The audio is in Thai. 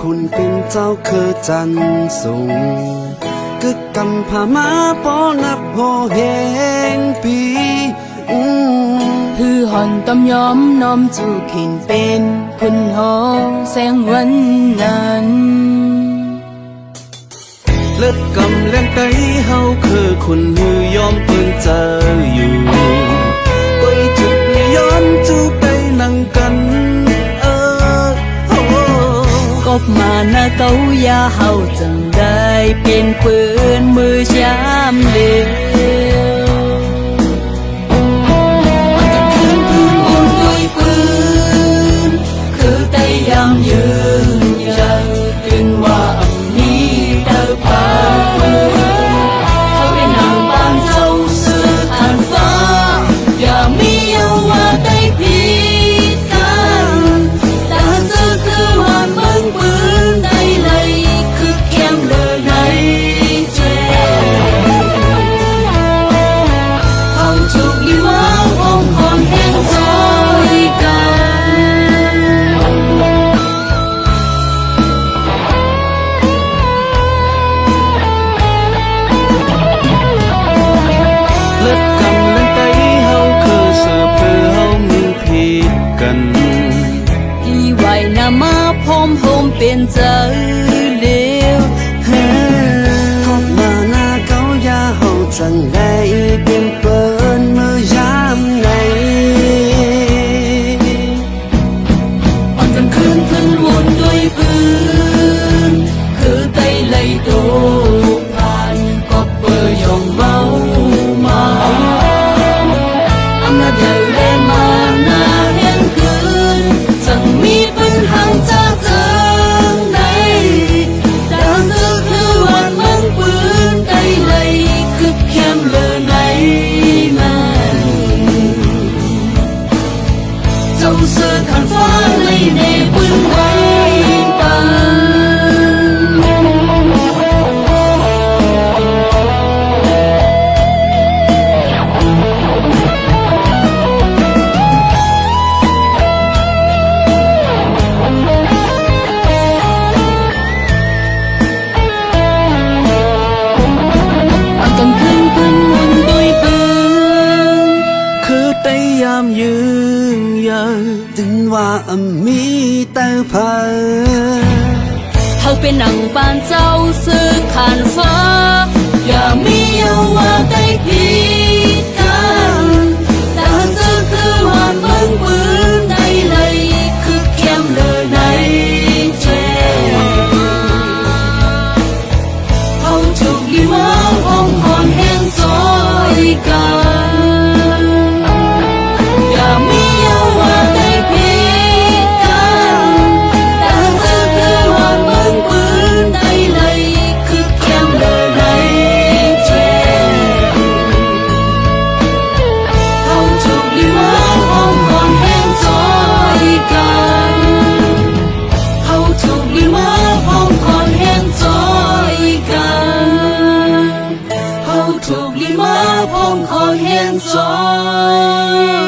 คุณเป็นเจ้าคือจันสูงกึกกำพามาปอนับโหแหงปีคือหอนต้มยอมน้อมจูขินเป็นคุณหอแสงวันนั้นเลิศกำแรงไตเฮาคือคุณหือยอมเพิ่งเจออยู่ไปจุดย้อนจูไปนั่งกันกบมาหน้าเก้ายาเฮาจังได้เป็นปืนมือยามเดียวคือไต้ยามยืนยันถึงว่าอันนี้เติบผ่านเขาได้นางบ้านเจ้าซื้อผ่านฟ้าอย่ามีเอาว่าได้ผิดกันแต่ซื้อคือว่าเมืองปืนได้เลยคือแคมเลยในเจเขาจุกอยู่ว่าองค์คนแห่งใจกันที่ไหวนามาพร้อมโฮมเป็นเจ้าเดียวทบมาหน้าเก้ายาเฮาจังได้เป็นเปิ้นมือยามไหนอ่อนกลางคืนขึ้นวนด้วยปืนคือไต้ไล่โดผ่านก็เปยยองเมามาอำนาจเดินเล่มาหน้าเห็นคืนสั่งมีปืนห่างจากเจิงในแต่ซื้อคือวันเมืองปืนไต้ไล่คือแคมเลยในมาเจ้าเสือขันฟ้าเลยในปืนไว้ปันยามยืนยันถึงว่ามีแต่เผาเขาเป็นหนังบ้านเจ้าซื้อขานฟ้าอย่ามีเอาว่าได้ผิดกันแต่ซื้อคือว่าเมืองปืนได้เลยคือแคมเลยในเจเขาจุกอยู่ว่าองค์คนแห่งซอยกันถูกลิมาพงคอนแห่งซอย